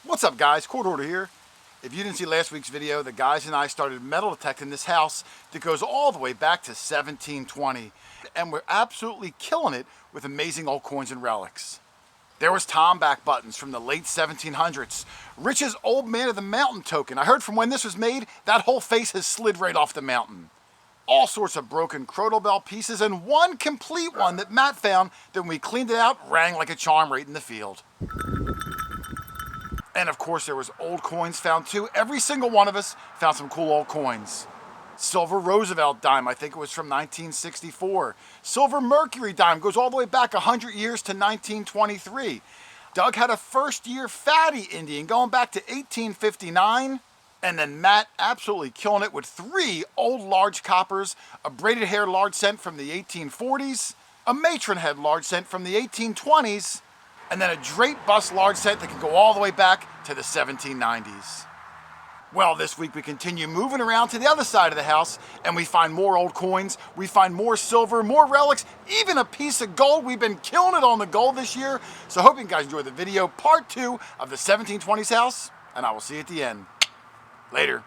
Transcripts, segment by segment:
What's up guys, QuarterHoarder here. If you didn't see last week's video, the guys and I started metal detecting this house that goes all the way back to 1720. And we're absolutely killing it with amazing old coins and relics. There was Tomback buttons from the late 1700s. Rich's Old Man of the Mountain token. I heard from when this was made, that whole face has slid right off the mountain. All sorts of broken Crotal bell pieces and one complete one that Matt found that when we cleaned it out, rang like a charm right in the field. And of course there was old coins found too. Every single one of us found some cool old coins. Silver Roosevelt dime, I think it was from 1964. Silver Mercury dime goes all the way back 100 years to 1923. Doug had a first year fatty Indian going back to 1859. And then Matt absolutely killing it with 3 old large coppers, a braided hair large cent from the 1840s, a matron head large cent from the 1820s, and then a drape bust large cent that can go all the way back to the 1790s. Well, this week we continue moving around to the other side of the house and we find more old coins, we find more silver, more relics, even a piece of gold. We've been killing it on the gold this year. So I hope you guys enjoy the video, part 2 of the 1720s house, and I will see you at the end. Later.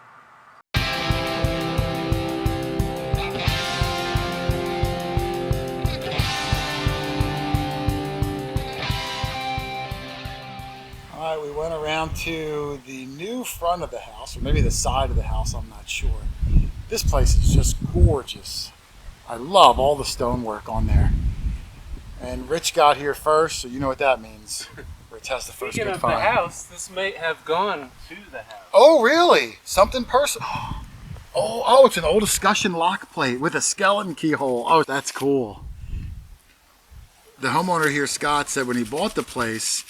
All right, we went around to the new front of the house, or maybe the side of the house, I'm not sure. This place is just gorgeous. I love all the stonework on there. And Rich got here first, so you know what that means. Rich has the first good find. Speaking of the house, this may have gone to the house. Oh, really? Something personal. Oh, it's an old escutcheon lock plate with a skeleton keyhole. Oh, that's cool. The homeowner here, Scott, said when he bought the place,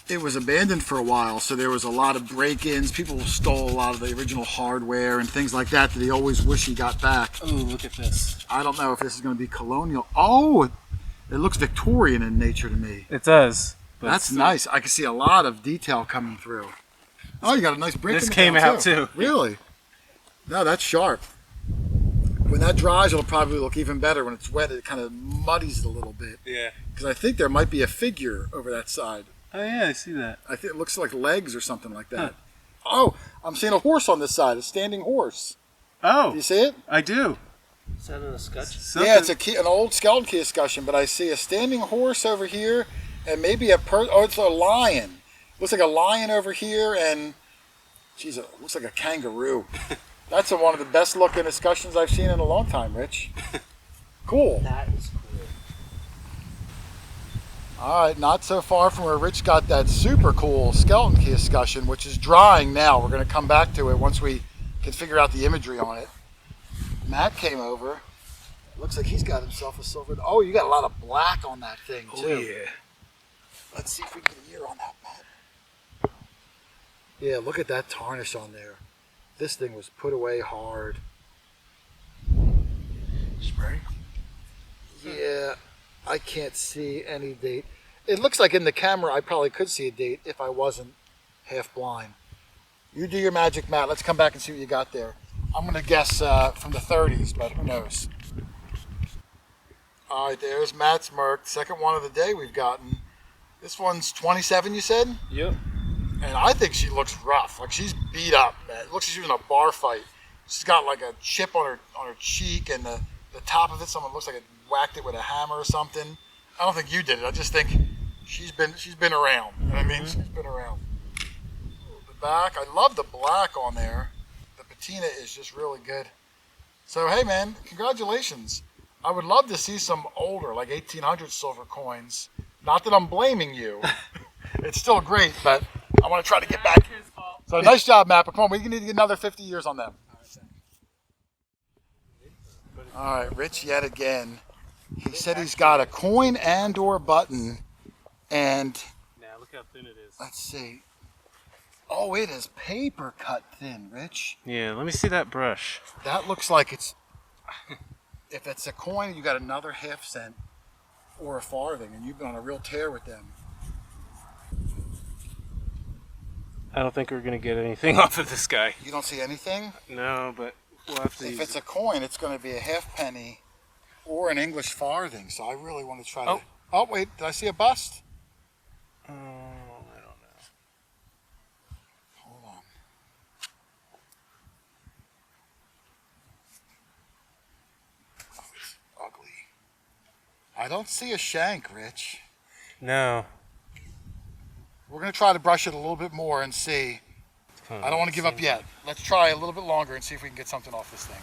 it was abandoned for a while, so there was a lot of break-ins. People stole a lot of the original hardware and things like that he always wish he got back. Oh, look at this. I don't know if this is going to be colonial. Oh, it looks Victorian in nature to me. It does. That's nice. I can see a lot of detail coming through. Oh, you got a nice brick. This came out too. Really? No, that's sharp. When that dries, it'll probably look even better. When it's wet, it kind of muddies it a little bit. Yeah. Because I think there might be a figure over that side. Oh yeah, I see that. I think it looks like legs or something like that. Huh. Oh, I'm seeing a horse on this side, a standing horse. Oh. Do you see it? I do. Is that an escutcheon? Yeah, it's an old skeleton key escutcheon, but I see a standing horse over here and maybe it's a lion. Looks like a lion over here and, geez, it looks like a kangaroo. That's one of the best looking escutcheons I've seen in a long time, Rich. Cool. That is cool. All right, not so far from where Rich got that super cool skeleton key escutcheon, which is drying now. We're going to come back to it once we can figure out the imagery on it. Matt came over. Looks like he's got himself a silver. Oh, you got a lot of black on that thing, too. Oh, yeah. Let's see if we can get a year on that, Matt. Yeah, look at that tarnish on there. This thing was put away hard. Spray? Yeah, I can't see any date. It looks like in the camera I probably could see a date if I wasn't half blind. You do your magic, Matt. Let's come back and see what you got there. I'm going to guess from the 30s, but who knows. All right, there's Matt's Merc. Second one of the day we've gotten. This one's 27, you said? Yep. And I think she looks rough. Like she's beat up, man. It looks like she was in a bar fight. She's got like a chip on her cheek, and the top of it, someone looks like it whacked it with a hammer or something. I don't think you did it. I just think she's been around. You know what I mean? She's been around. The back, I love the black on there. The patina is just really good. So hey man, congratulations. I would love to see some older, like 1800 silver coins. Not that I'm blaming you. It's still great, but I want to try to get back. So nice job, Matt. But come on, we need to get another 50 years on them. All right, Rich yet again. He said he's got a coin and or button. And Now look how thin it is. let's see. Oh, it is paper cut thin, Rich. Yeah, let me see that brush. That looks like it's, if it's a coin, you got another half cent or a farthing, and you've been on a real tear with them. I don't think we're going to get anything off of this guy. You don't see anything? No, but we'll have to If use it's it. a coin, it's going to be a half penny or an English farthing. So I really want to try to. Oh, wait, did I see a bust? I don't know. I don't see a shank, Rich. No. We're going to try to brush it a little bit more and see. I don't want to give up yet. Let's try a little bit longer and see if we can get something off this thing.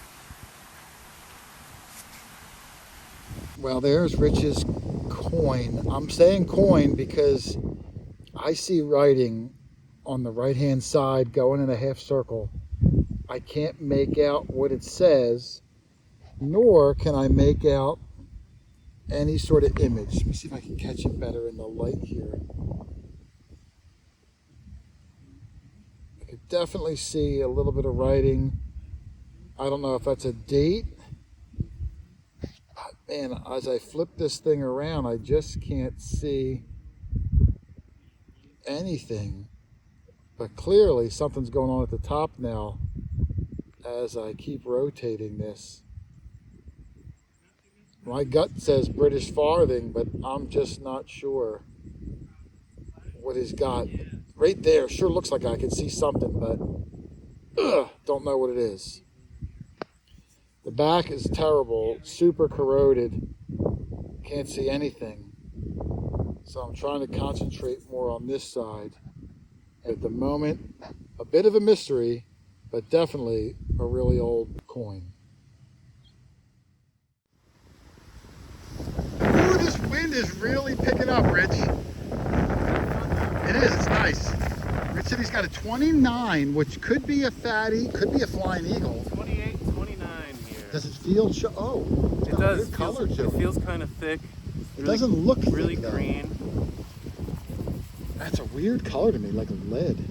Well, there's Rich's coin. I'm saying coin because I see writing on the right-hand side going in a half circle. I can't make out what it says, nor can I make out any sort of image. Let me see if I can catch it better in the light here. I could definitely see a little bit of writing. I don't know if that's a date. Man, as I flip this thing around, I just can't see anything. But clearly something's going on at the top now as I keep rotating this. My gut says British farthing, but I'm just not sure what he's got. Right there, sure looks like I can see something, but don't know what it is. The back is terrible, super corroded. Can't see anything. So I'm trying to concentrate more on this side. At the moment, a bit of a mystery, but definitely a really old coin. Ooh, this wind is really picking up, Rich. It is, it's nice. Rich said he's got a 29, which could be a fatty, could be a flying eagle. 28, 29 here. Does it feel, oh, It does. Good color to It feels kind of thick. It doesn't look really thick, though. green. That's a weird color to me, like lead.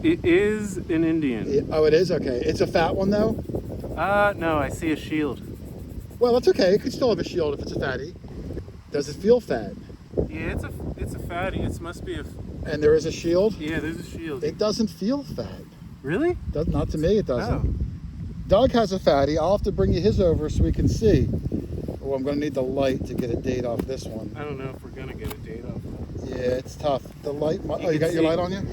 It is an Indian. Oh, it is? Okay. It's a fat one, though? No, I see a shield. Well, that's okay. It could still have a shield if it's a fatty. Does it feel fat? Yeah, it's a fatty. It must be a. And there is a shield? Yeah, there's a shield. It doesn't feel fat. Really? Not to me, it doesn't. Oh. Doug has a fatty. I'll have to bring you his over so we can see. Oh, I'm going to need the light to get a date off this one. I don't know if we're gonna get a date off. Yeah, it's tough. The light. Oh, you got your light on you?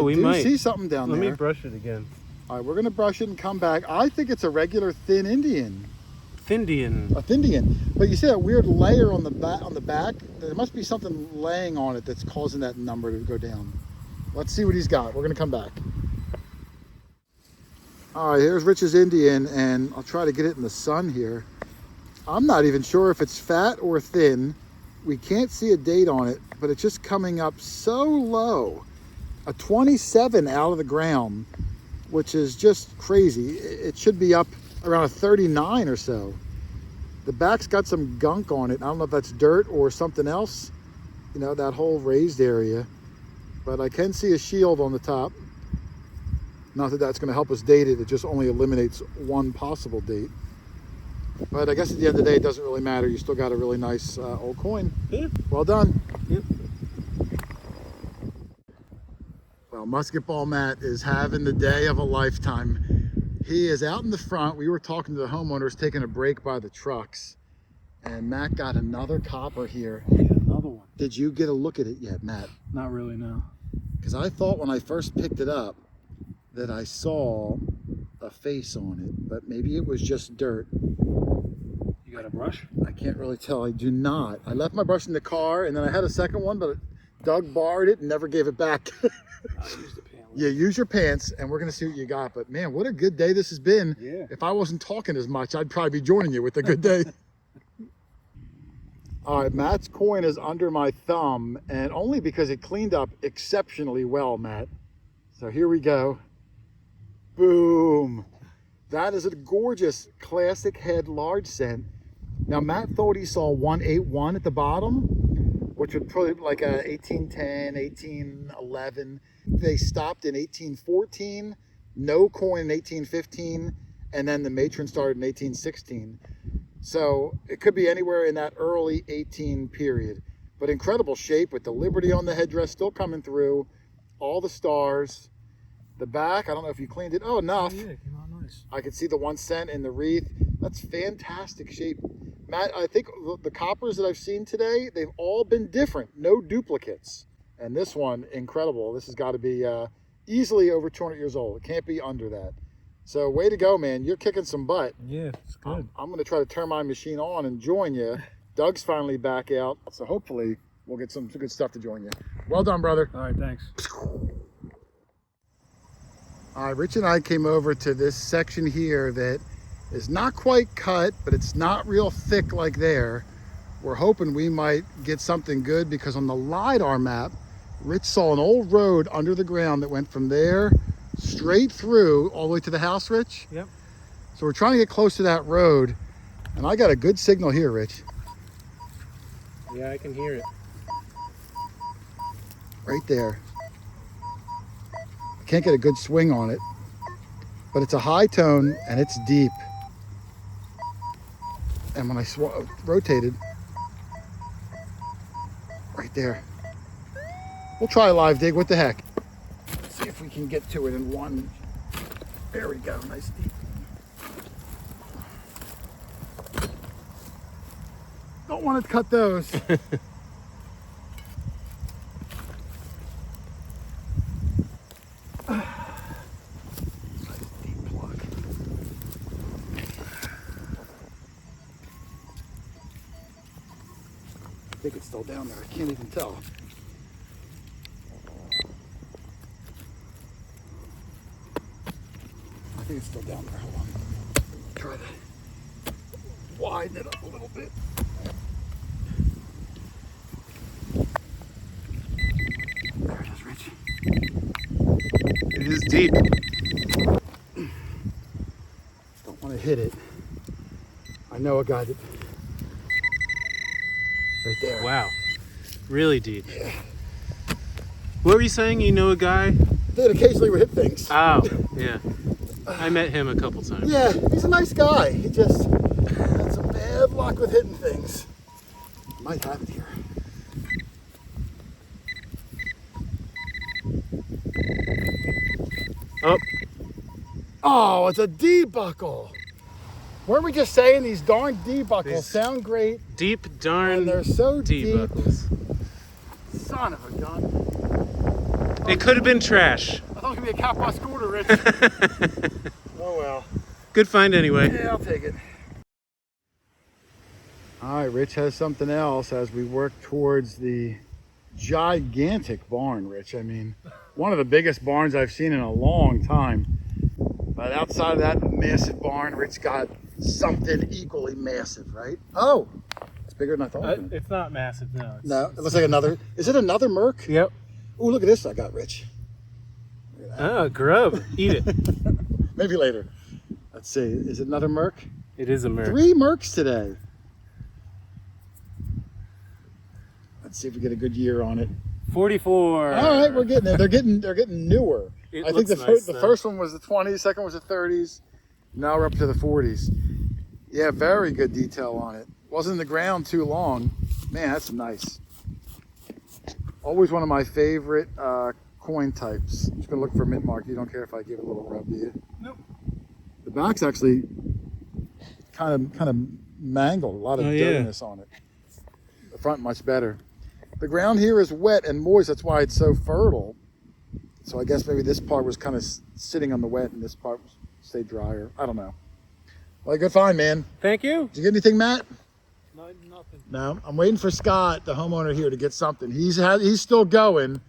We might see something down there. Let me brush it again. All right, we're going to brush it and come back. I think it's a regular thin Indian. Thindian. A Thindian. But you see that weird layer on the back? There must be something laying on it that's causing that number to go down. Let's see what he's got. We're going to come back. All right, here's Rich's Indian, and I'll try to get it in the sun here. I'm not even sure if it's fat or thin. We can't see a date on it, but it's just coming up so low. A 27 out of the ground, which is just crazy. It should be up around a 39 or so. The back's got some gunk on it. I don't know if that's dirt or something else, you know, that whole raised area. But I can see a shield on the top. Not that that's going to help us date it. It just only eliminates one possible date. But I guess at the end of the day, it doesn't really matter. You still got a really nice old coin. Yeah. Well done. Yep. Well, Musketball Matt is having the day of a lifetime. He is out in the front. We were talking to the homeowners taking a break by the trucks. And Matt got another copper here. Yeah, another one. Did you get a look at it yet, Matt? Not really, no. Because I thought when I first picked it up that I saw a face on it, but maybe it was just dirt. You got a brush? I can't really tell. I do not. I left my brush in the car, and then I had a second one, but Doug borrowed it and never gave it back. I used the pan. Yeah, use your pants, and we're going to see what you got. But man, what a good day this has been. Yeah. If I wasn't talking as much, I'd probably be joining you with a good day. All right, Matt's coin is under my thumb, and only because it cleaned up exceptionally well, Matt. So here we go. Boom. That is a gorgeous classic head large cent. Now, Matt thought he saw 181 at the bottom, which would probably be like a 1810, 1811. They stopped in 1814, no coin in 1815, and then the matron started in 1816. So it could be anywhere in that early 18 period. But incredible shape with the Liberty on the headdress still coming through, all the stars. The back, I don't know if you cleaned it. Oh, enough. Oh, yeah, it came out nice. I can see the 1 cent in the wreath. That's fantastic shape. Matt, I think the coppers that I've seen today, they've all been different. No duplicates. And this one, incredible. This has got to be easily over 200 years old. It can't be under that. So way to go, man. You're kicking some butt. Yeah, it's good. I'm going to try to turn my machine on and join you. Doug's finally back out, so hopefully we'll get some good stuff to join you. Well done, brother. All right, thanks. All right, Rich and I came over to this section here that is not quite cut, but it's not real thick like there. We're hoping we might get something good because on the LiDAR map, Rich saw an old road under the ground that went from there straight through all the way to the house, Rich. Yep. So we're trying to get close to that road, and I got a good signal here, Rich. Yeah, I can hear it. Right there. I can't get a good swing on it, but it's a high tone and it's deep. And when I rotated, right there. We'll try a live dig, what the heck. Let's see if we can get to it in one. There we go, nice deep. Don't want to cut those. I think it's still down there. I can't even tell. I think it's still down there. Hold on. Try to widen it up a little bit. There it is, Rich. It is deep. Don't want to hit it. I know a guy that. Right there. Wow. Really deep. Yeah. What were you saying? You know a guy? That occasionally would hit things. Oh, yeah. I met him a couple times. Yeah, he's a nice guy. He just had some bad luck with hitting things. Might have it here. Oh, Oh, it's a D-buckle. Weren't we just saying these darn D-buckles These sound great deep darn and they're so deep? D-buckles. Son of a gun. It could have been trash. I thought it was going to be a cat bus quarter, Rich. Oh, well. Good find anyway. Yeah, I'll take it. All right, Rich has something else as we work towards the gigantic barn, Rich. I mean, one of the biggest barns I've seen in a long time. But outside of that massive barn, Rich got something equally massive, right? Oh, it's bigger than I thought. it was. It's not massive, no. No, it looks like another. Is it another Merc? Yep. Oh, look at this I got, Rich. Oh, grub. Eat it. Maybe later. Let's see. Is it another Merc? It is a Merc. 3 Mercs today. Let's see if we get a good year on it. 44. All right, we're getting there. They're getting newer. It I think looks the nice, the though. first one was the 20s, second was the 30s. Now we're up to the 40s. Yeah, very good detail on it. Wasn't in the ground too long. Man, that's nice. Always one of my favorite coin types. Just gonna look for a mint mark. You don't care if I give it a little rub, do you? Nope. The back's actually kind of mangled. A lot of Oh, yeah. dirtiness on it. The front much better. The ground here is wet and moist. That's why it's so fertile. So I guess maybe this part was kind of sitting on the wet and this part stayed drier. I don't know. Well, good find, man. Thank you. Did you get anything, Matt? Nothing. No. I'm waiting for Scott, the homeowner here, to get something. He's still going.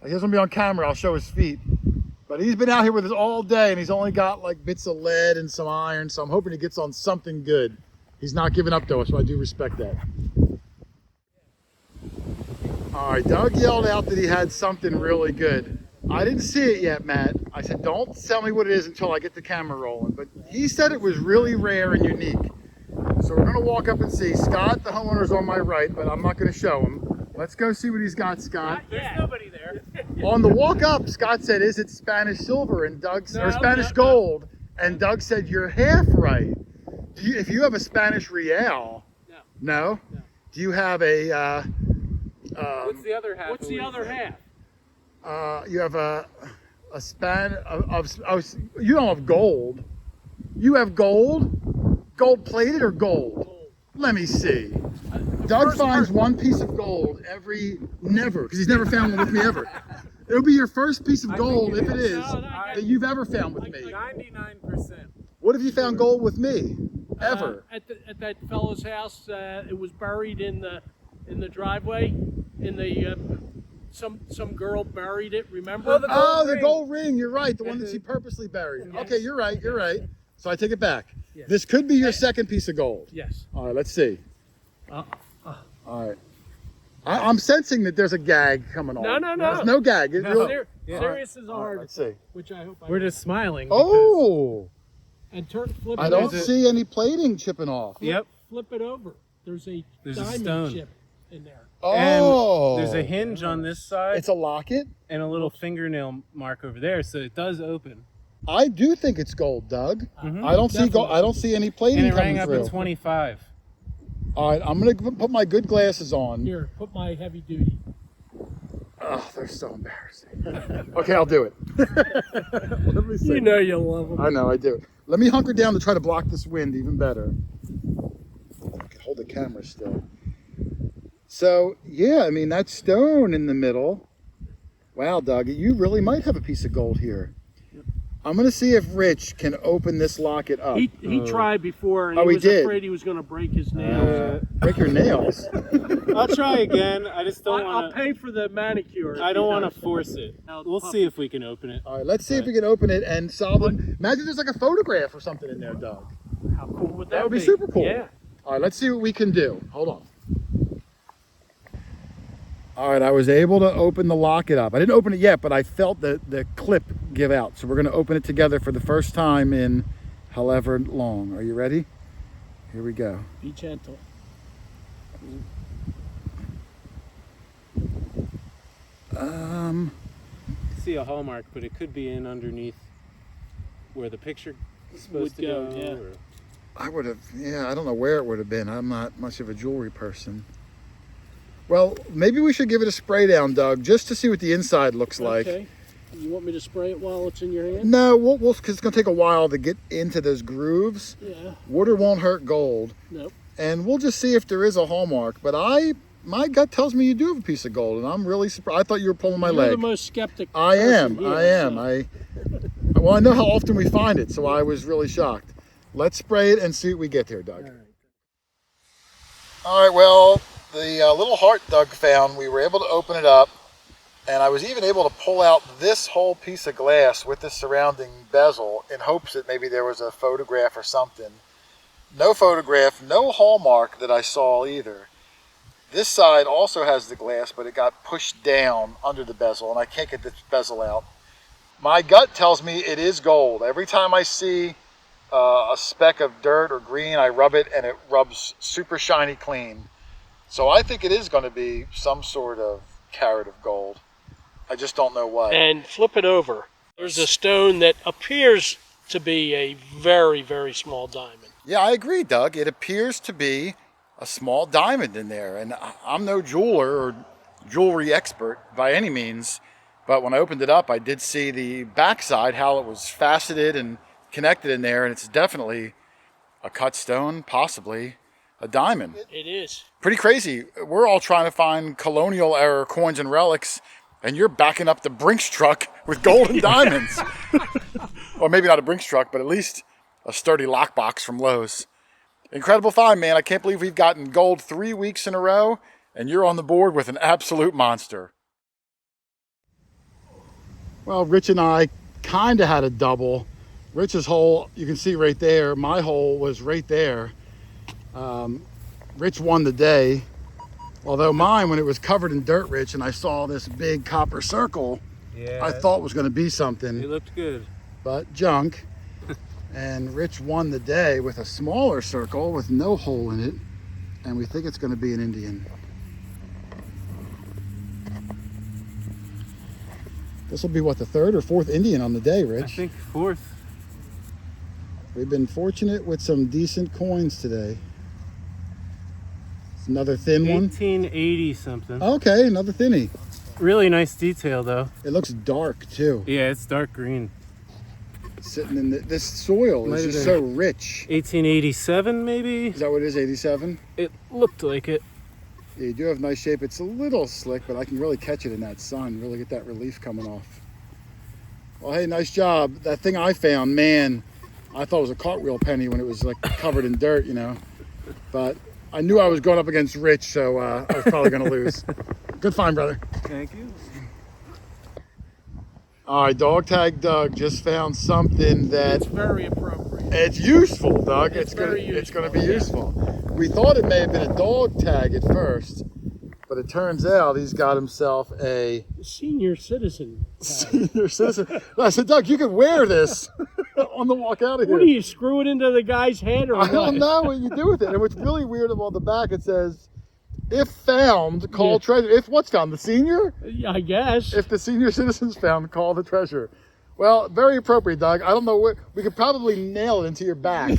He doesn't want to be on camera. I'll show his feet. But he's been out here with us all day, and he's only got like bits of lead and some iron. So I'm hoping he gets on something good. He's not giving up to us, so I do respect that. All right, Doug yelled out that he had something really good. I didn't see it yet, Matt. I said, don't tell me what it is until I get the camera rolling. But he said it was really rare and unique. So we're gonna walk up and see. Scott, the homeowner's on my right, but I'm not gonna show him. Let's go see what he's got, Scott. There's nobody there. On the walk up, Scott said, is it Spanish silver? And Doug said, or Spanish gold. And Doug said, you're half right. If you have a Spanish real, no? Do you have a, What's the other half? What's the other half? you have a you don't have gold. You have gold? Gold plated or gold? Let me see. Doug finds one piece of gold never, because he's never found one with me ever. It'll be your first piece of I gold, think if it it is. is, No, that you've ever found with me. 99%. What have you found gold with me? Ever? At that fellow's house, it was buried in the driveway. In the some girl buried it. Remember? Oh, the gold ring. You're right. The one that she purposely buried. Okay, you're right. You're right. So I take it back. Yes. This could be your second piece of gold. Yes. All right, let's see. All right. I'm sensing that there's a gag coming on. No. There's no gag. It's real- Serious as a hard. Let's see. Which I hope. We're just smiling. Oh, And flip I it don't over. see any plating chipping off. Yep. Flip it over. There's a There's a diamond stone. chip in there. Oh, And there's a hinge on this side It's a locket. and a little fingernail mark over there, so it does open. I do think it's gold, Doug. Mhm. I don't see gold. I don't see any plating And it coming rang up through. at 25. All right, I'm gonna put my good glasses on. Here, put my heavy duty. Oh, they're so embarrassing. Okay, I'll do it. Let me see. You know you love them. I know, I do. Let me hunker down to try to block this wind even better. I can hold the camera still. So, yeah, I mean, that stone in the middle. Wow, Doug, you really might have a piece of gold here. I'm going to see if Rich can open this locket up. He tried before, and Oh, he he was did? afraid he was going to break his nails. Break your nails. I'll try again. I just don't I'll want pay for the manicure. I don't want to force it. We'll see if we can open it. All right, let's see if we can open it and solve it. Imagine there's like a photograph or something in there, Doug. How cool would that be? That would be super cool. Yeah. All right, let's see what we can do. Hold on. All right, I was able to open the locket up. I didn't open it yet, but I felt the clip give out. So we're going to open it together for the first time in however long. Are you ready? Here we go. Be gentle. See a hallmark, but it could be in underneath where the picture is supposed to go. Yeah. or- I would have, yeah, I don't know where it would have been. I'm not much of a jewelry person. Well, maybe we should give it a spray down, Doug, just to see what the inside looks like. Okay. You want me to spray it while it's in your hand? No, we'll because it's going to take a while to get into those grooves. Yeah. Water won't hurt gold. Nope. And we'll just see if there is a hallmark. But my gut tells me you do have a piece of gold, and I'm really surprised. I thought you were pulling my You're leg. the most skeptic. I am. person here, I am. so- Well, I know how often we find it, so I was really shocked. Let's spray it and see what we get here, Doug. All right. Well, the little heart Doug found, we were able to open it up, and I was even able to pull out this whole piece of glass with the surrounding bezel in hopes that maybe there was a photograph or something. No photograph, no hallmark that I saw either. This side also has the glass, but it got pushed down under the bezel, and I can't get this bezel out. My gut tells me it is gold. Every time I see a speck of dirt or green, I rub it, and it rubs super shiny clean. So I think it is going to be some sort of carat of gold. I just don't know what. And flip it over. There's a stone that appears to be a very, very small diamond. Yeah, I agree, Doug. It appears to be a small diamond in there. And I'm no jeweler or jewelry expert by any means. But when I opened it up, I did see the backside, how it was faceted and connected in there. And it's definitely a cut stone, possibly a diamond. It is. Pretty crazy. We're all trying to find Colonial era coins and relics, and you're backing up the Brinks truck with gold and diamonds. Or maybe not a Brinks truck, but at least a sturdy lockbox from Lowe's. Incredible find, man. I can't believe we've gotten gold 3 weeks in a row, and you're on the board with an absolute monster. Well, Rich and I kind of had a double. Rich's hole, you can see right there. My hole was right there. Rich won the day. Although mine, when it was covered in dirt, Rich, and I saw this big copper circle, Yeah. I thought was going to be something, It looked good. but junk. And Rich won the day with a smaller circle with no hole in it. And we think it's going to be an Indian. This will be what, the third or fourth Indian on the day, I Rich? think fourth. We've been fortunate with some decent coins today. It's another thin one. 1880 something. Okay, another thinny. Really nice detail though. It looks dark too. Yeah, it's dark green. Sitting in this soil Might is have just been. so rich. 1887 maybe? Is that what it is, 87? It looked like it. Yeah, you do have nice shape. It's a little slick, but I can really catch it in that sun, really get that relief coming off. Well, hey, nice job. That thing I found, man, I thought it was a cartwheel penny when it was like covered in dirt, you know. But I knew I was going up against Rich, so I was probably going to lose. Good find, brother. Thank you. All right, Dog Tag Doug just found something that It's very appropriate. it's useful, Doug. It's very It's gonna useful, be yeah. useful. We thought it may have been a dog tag at first, but it turns out he's got himself a Senior citizen. senior citizen. I said, Doug, you could wear this on the walk out of here. What do you screw it into the guy's head or I what? don't know what you do with it. And what's really weird about the back, it says, if found, call Yeah. treasure. If what's found? The senior? I guess. If the senior citizen's found, call the treasurer. Well, very appropriate, Doug. I don't know what, we could probably nail it into your back.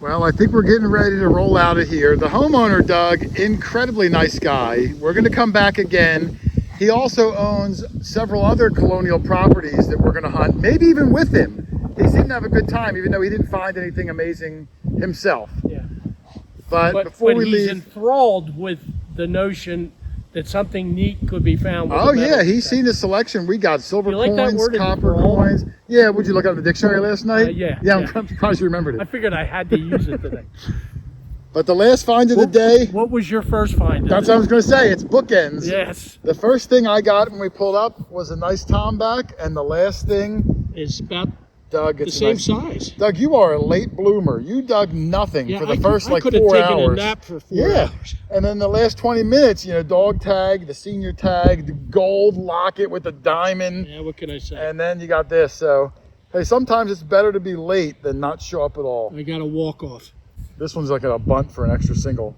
Well, I think we're getting ready to roll out of here. The homeowner, Doug, incredibly nice guy. We're going to come back again. He also owns several other Colonial properties that we're going to hunt, maybe even with him. He seemed to have a good time, even though he didn't find anything amazing himself. Yeah. But before but we he's leave, enthralled with the notion that something neat could be found with oh a metal yeah, he's detector. seen the selection. We got silver You like that coins, word, copper enthralled? coins. Yeah, would you look up the dictionary last night? Yeah, Yeah, yeah. I'm surprised you remembered I it. figured I had to use it today. But the last find of the day, What was your first find? that's what I was going to say. It's bookends. Yes. The first thing I got when we pulled up was a nice tomback, and the last thing, It's about Doug, the it's a same nice, size. Doug, you are a late bloomer. You dug nothing Yeah, for the I first could like have 4 taken hours. a nap for 4 Yeah, hours. and then the last 20 minutes, you know, dog tag, the senior tag, the gold locket with the diamond, Yeah, what can I say? and then you got this. So, hey, sometimes it's better to be late than not show up at all. I got a walk off. This one's like a bunt for an extra single.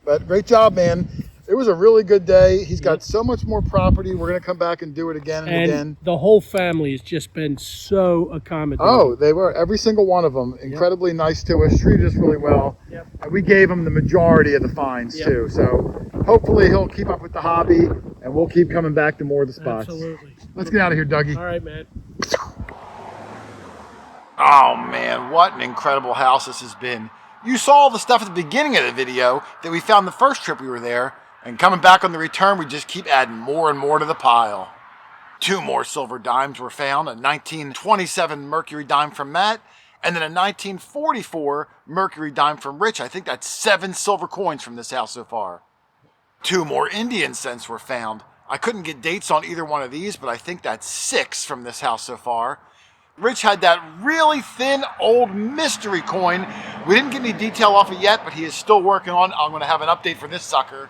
But great job, man. It was a really good day. He's got so much more property. We're going to come back and do it again and And again. the whole family has just been so accommodating. Oh, they were, every single one of them, incredibly nice to us, treated us really well. Yep. And we gave him the majority of the finds Yep. too. So hopefully he'll keep up with the hobby and we'll keep coming back to more of the spots. Absolutely. Let's get out of here, Dougie. All right, man. Oh man, what an incredible house this has been. You saw the stuff at the beginning of the video that we found the first trip we were there, and coming back on the return, we just keep adding more and more to the pile. 2 more silver dimes were found, a 1927 Mercury dime from Matt, and then a 1944 Mercury dime from Rich. I think that's 7 silver coins from this house so far. 2 more Indian cents were found. I couldn't get dates on either one of these, but I think that's 6 from this house so far. Rich had that really thin old mystery coin. We didn't get any detail off it yet, but he is still working on it. I'm going to have an update for this sucker.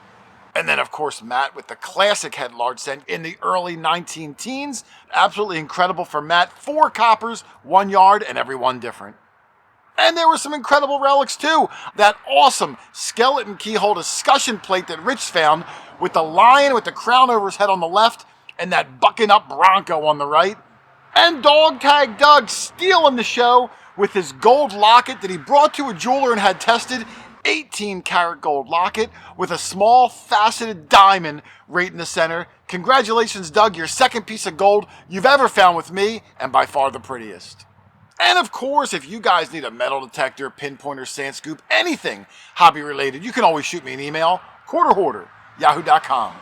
And then, of course, Matt with the classic head large cent in the early 19 teens. Absolutely incredible for Matt. 4 coppers, 1 yard, and every one different. And there were some incredible relics too. That awesome skeleton keyhole discussion plate that Rich found with the lion with the crown over his head on the left and that bucking up Bronco on the right. And Dog Tag Doug stealing the show with his gold locket that he brought to a jeweler and had tested. 18-karat gold locket with a small faceted diamond right in the center. Congratulations, Doug, your second piece of gold you've ever found with me, and by far the prettiest. And of course, if you guys need a metal detector, pinpointer, sand scoop, anything hobby related, you can always shoot me an email, QuarterHoarder, yahoo.com.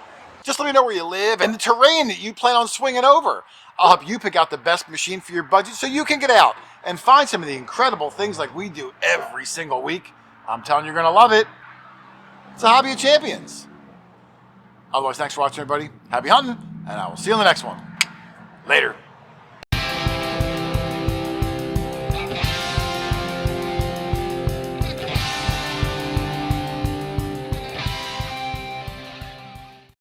Just let me know where you live and the terrain that you plan on swinging over. I'll help you pick out the best machine for your budget so you can get out and find some of the incredible things like we do every single week. I'm telling you, you're going to love it. It's a hobby of champions. Otherwise, thanks for watching, everybody. Happy hunting, and I will see you on the next one. Later.